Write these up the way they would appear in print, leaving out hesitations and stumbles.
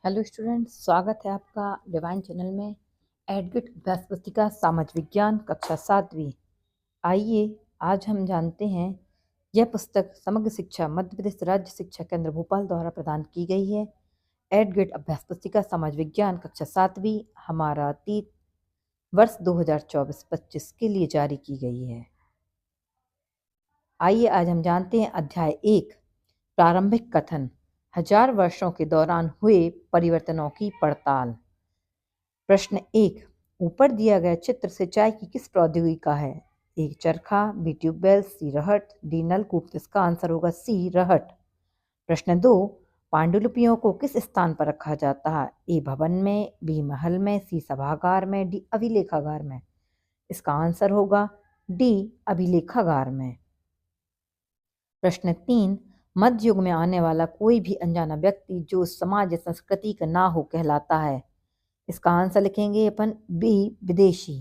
Hello student, स्वागत है आपका डिवाइन चैनल में। एडगिट अभ्यास पुस्तिका समाज विज्ञान कक्षा 7वीं। आइए आज हम जानते हैं, यह पुस्तक समग्र शिक्षा मध्य प्रदेश राज्य शिक्षा केंद्र भोपाल द्वारा प्रदान की गई है। एडगिट अभ्यास पुस्तिका समाज विज्ञान कक्षा 7वीं हमारा अतीत वर्ष 2024-25 के लिए जारी की गई है। आइए आज हम जानते हैं अध्याय 1 प्रारंभिक कथन, 1000 वर्षों के दौरान हुए परिवर्तनों की पड़ताल। प्रश्न 1, ऊपर दिया गया चित्र सिंचाई की किस प्रौद्योगिकी का है? ए चरखा, बी ट्यूबवेल, सी रहट, डी नलकूप। तो इसका आंसर होगा सी रहट। प्रश्न 2, पांडुलिपियों को किस स्थान पर रखा जाता है? ए भवन में, बी महल में, सी सभागार में, डी अभिलेखागार में। इसका आंसर होगा डी अभिलेखागार में। प्रश्न 3, मध्य युग में आने वाला कोई भी अनजाना व्यक्ति जो समाज या संस्कृति का ना हो कहलाता है। इसका आंसर लिखेंगे अपन बी विदेशी।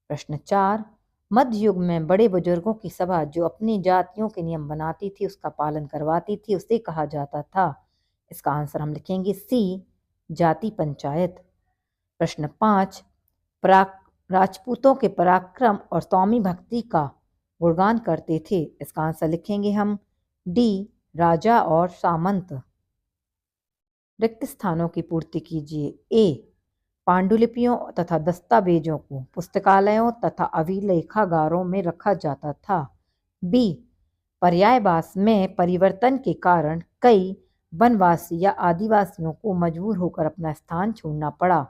प्रश्न 4, मध्य युग में बड़े बुजुर्गों की सभा जो अपनी जातियों के नियम बनाती थी, उसका पालन करवाती थी, उसे कहा जाता था। इसका आंसर हम लिखेंगे सी जाति पंचायत। प्रश्न 5, राजपूतों के पराक्रम और स्वामी भक्ति का गुणगान करते थे। इसका आंसर लिखेंगे हम डी राजा और सामंत। रिक्त स्थानों की पूर्ति कीजिए। ए पांडुलिपियों तथा दस्तावेजों को पुस्तकालयों तथा अभिलेखागारों में रखा जाता था। बी पर्यायवास में परिवर्तन के कारण कई वनवासी या आदिवासियों को मजबूर होकर अपना स्थान छोड़ना पड़ा।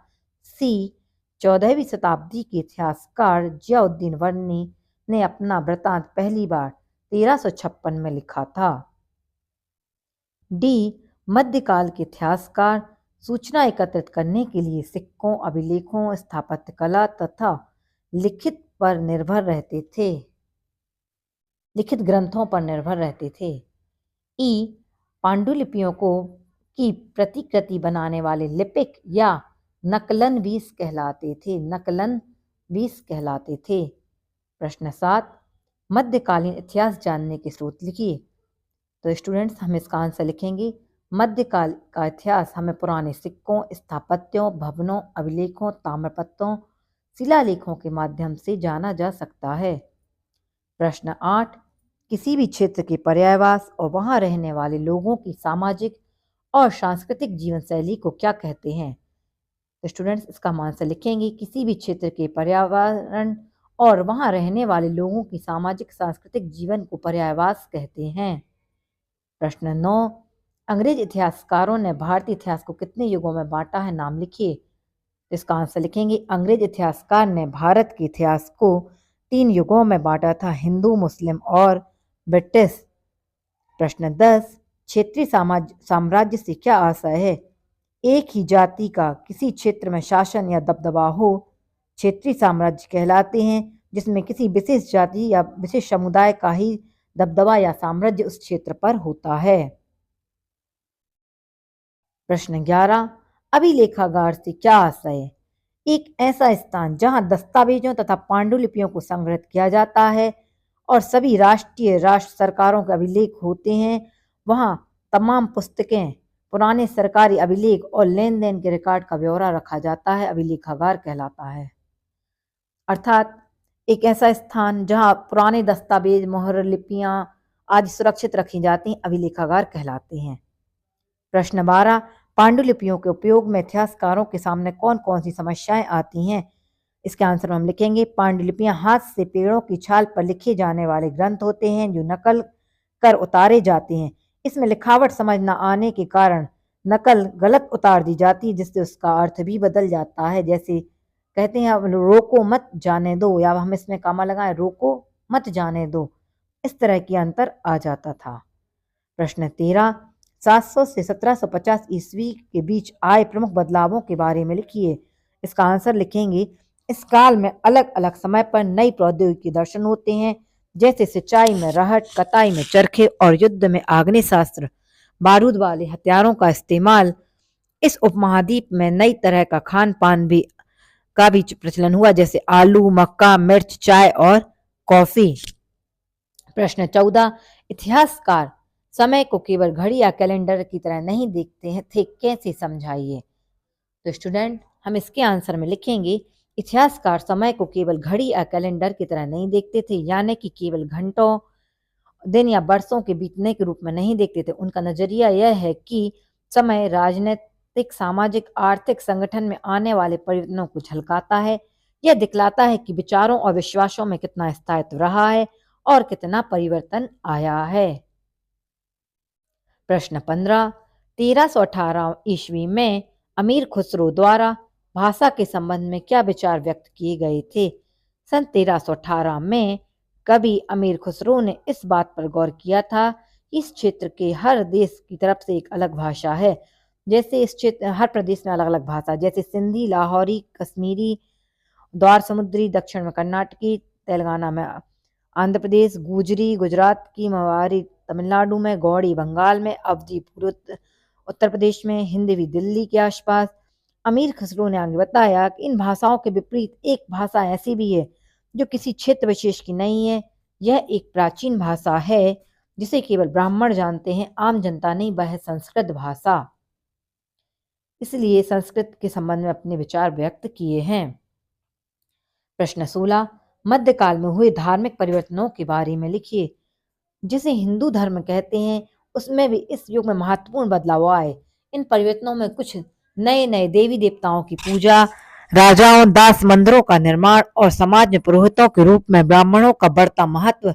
सी 14वीं शताब्दी के इतिहासकार जियाउद्दीन वर्नी ने अपना वृत्तांत पहली बार 1356 में लिखा था। डी मध्यकाल के इतिहासकार सूचना एकत्रित करने के लिए सिक्कों, अभिलेखों, स्थापत्य कला तथा लिखित ग्रंथों पर निर्भर रहते थे। ई पांडुलिपियों को की प्रतिकृति बनाने वाले लिपिक या नकलनवीस कहलाते थे। प्रश्न 7, मध्यकालीन इतिहास जानने के स्रोत लिखिए। तो स्टूडेंट्स हम इसका आंसर लिखेंगे मध्यकाल का इतिहास हमें पुराने सिक्कों, स्थापत्यों, भवनों, अभिलेखों, ताम्रपत्रों, शिलालेखों के माध्यम से जाना जा सकता है। प्रश्न 8, किसी भी क्षेत्र के पर्यायवास और वहां रहने वाले लोगों की सामाजिक और सांस्कृतिक जीवन शैली को क्या कहते हैं? तो स्टूडेंट्स इसका आंसर लिखेंगे किसी भी क्षेत्र के पर्यावरण और वहां रहने वाले लोगों की सामाजिक सांस्कृतिक जीवन को पर्यायवास कहते हैं। प्रश्न 9, अंग्रेज इतिहासकारों ने भारतीय इतिहास को कितने युगों में बांटा है? नाम लिखिए। इसका आंसर लिखेंगे अंग्रेज इतिहासकार ने भारत के इतिहास को 3 युगों में बांटा था, हिंदू, मुस्लिम और ब्रिटिश। प्रश्न 10, क्षेत्रीय साम्राज्य से क्या आशय है? एक ही जाति का किसी क्षेत्र में शासन या दबदबा हो क्षेत्रीय साम्राज्य कहलाते हैं, जिसमें किसी विशेष जाति या विशेष समुदाय का ही दबदबा या साम्राज्य उस क्षेत्र पर होता है। प्रश्न 11, अभिलेखागार से क्या आशय है? एक ऐसा स्थान जहां दस्तावेजों तथा पांडुलिपियों को संग्रहित किया जाता है और सभी राष्ट्र सरकारों के अभिलेख होते हैं। वहां तमाम पुस्तकें, पुराने सरकारी अभिलेख और लेन देन के रिकॉर्ड का ब्यौरा रखा जाता है, अभिलेखागार कहलाता है। अर्थात एक ऐसा स्थान जहां पुराने दस्तावेज, मोहर लिपियां आदि सुरक्षित रखी जाती हैं, अभिलेखागार कहलाते हैं। प्रश्न 12, पांडुलिपियों के उपयोग में इतिहासकारों के सामने कौन कौन सी समस्याएं आती हैं? इसके आंसर में हम लिखेंगे पांडुलिपियां हाथ से पेड़ों की छाल पर लिखे जाने वाले ग्रंथ होते हैं जो नकल कर उतारे जाते हैं। इसमें लिखावट समझ न आने के कारण नकल गलत उतार दी जाती है, जिससे उसका अर्थ भी बदल जाता है। जैसे कहते हैं रोको मत जाने दो, या हम इसमें कामा लगाएं रोको मत जाने दो, इस तरह की अंतर आ जाता था। प्रश्न 13, 700 से 1750 ईस्वी के बीच आए प्रमुख बदलावों के बारे में लिखिए। इसका आंसर लिखेंगे इस काल में अलग अलग समय पर नई प्रौद्योगिकी दर्शन होते हैं, जैसे सिंचाई में रहट, कताई में चरखे और युद्ध में आग्नेयास्त्र, बारूद वाले हथियारों का इस्तेमाल। इस उपमहाद्वीप में नई तरह का खान पान का भी प्रचलन हुआ, जैसे आलू, मक्का, मिर्च, चाय और कॉफी। प्रश्न 14, इतिहासकार समय को केवल घड़ी या कैलेंडर की तरह नहीं देखते हैं थे, कैसे समझाइए। तो स्टूडेंट हम इसके आंसर में लिखेंगे, इतिहासकार समय को केवल घड़ी या कैलेंडर की तरह नहीं देखते थे, यानी कि केवल घंटों, दिन या वर्षों के बीतने के रूप में नहीं देखते थे। उनका नजरिया यह है कि समय राजनीतिक, सामाजिक, आर्थिक संगठन में आने वाले परिवर्तनों को झलकाता है। यह दिखलाता है कि विचारों और विश्वासों में कितना स्थायित्व रहा है और कितना परिवर्तन आया है। प्रश्न 15, 1318 ईस्वी में अमीर खुसरो द्वारा भाषा के संबंध में क्या विचार व्यक्त किए गए थे? सन 1318 में कवि अमीर खुसरो ने इस बात पर गौर किया था कि इस क्षेत्र के हर देश की तरफ से एक अलग भाषा है। जैसे इस क्षेत्र हर प्रदेश में अलग अलग भाषा, जैसे सिंधी, लाहौरी, कश्मीरी, द्वार समुद्री, दक्षिण में कर्नाटकी, तेलंगाना में, आंध्र प्रदेश गुजरी, गुजरात की मवारी, तमिलनाडु में गौड़ी, बंगाल में अवधी, पूर्व उत्तर प्रदेश में हिंदवी, दिल्ली के आसपास। अमीर खुसरो ने आगे बताया कि इन भाषाओं के विपरीत एक भाषा ऐसी भी है जो किसी क्षेत्र विशेष की नहीं है। यह एक प्राचीन भाषा है जिसे केवल ब्राह्मण जानते हैं, आम जनता नहीं। वह है संस्कृत भाषा। इसलिए संस्कृत के संबंध में अपने विचार व्यक्त किए हैं। प्रश्न 16, मध्यकाल में हुए धार्मिक परिवर्तनों के बारे में लिखिए। जिसे हिंदू धर्म कहते हैं उसमें भी इस युग में महत्वपूर्ण बदलाव आए। इन परिवर्तनों में कुछ नए नए देवी देवताओं की पूजा, राजाओं, दास मंदिरों का निर्माण और समाज में पुरोहितों के रूप में ब्राह्मणों का बढ़ता महत्व,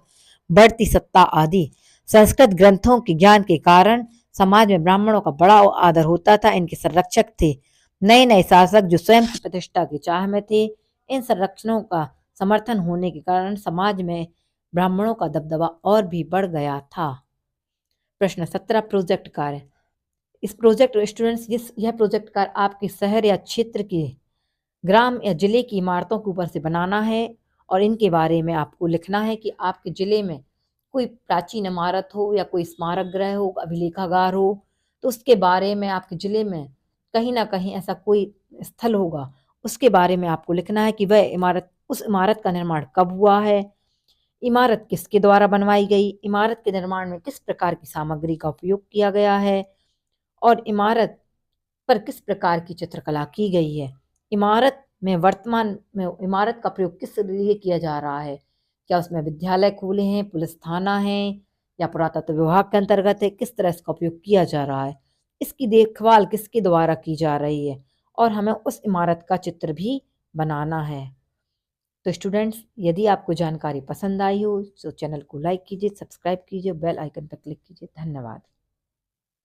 बढ़ती सत्ता आदि। संस्कृत ग्रंथों के ज्ञान के कारण समाज में ब्राह्मणों का बड़ा आदर होता था। इनके संरक्षक थे नए नए शासक जो स्वयं की प्रतिष्ठा की चाह में थे। इन संरक्षणों का समर्थन होने के कारण समाज में ब्राह्मणों का दबदबा और भी बढ़ गया था। प्रश्न 17, प्रोजेक्ट कार्य। इस प्रोजेक्ट स्टूडेंट्स यह प्रोजेक्ट कार्य आपके शहर या क्षेत्र के, ग्राम या जिले की इमारतों के ऊपर से बनाना है और इनके बारे में आपको लिखना है कि आपके जिले में कोई प्राचीन इमारत हो या कोई स्मारक गृह हो, अभिलेखागार हो, तो उसके बारे में आपके जिले में कहीं ना कहीं ऐसा कोई स्थल होगा, उसके बारे में आपको लिखना है कि वह इमारत, उस इमारत का निर्माण कब हुआ है, इमारत किसके द्वारा बनवाई गई, इमारत के निर्माण में किस प्रकार की सामग्री का उपयोग किया गया है और इमारत पर किस प्रकार की चित्रकला की गई है। इमारत में वर्तमान में इमारत का प्रयोग किस लिए किया जा रहा है, क्या उसमें विद्यालय खुले हैं, पुलिस थाना है या पुरातत्व विभाग के अंतर्गत है, किस तरह इसका उपयोग किया जा रहा है, इसकी देखभाल किसके द्वारा की जा रही है और हमें उस इमारत का चित्र भी बनाना है। तो स्टूडेंट्स यदि आपको जानकारी पसंद आई हो तो चैनल को लाइक कीजिए, सब्सक्राइब कीजिए, बेल आइकन पर क्लिक कीजिए। धन्यवाद।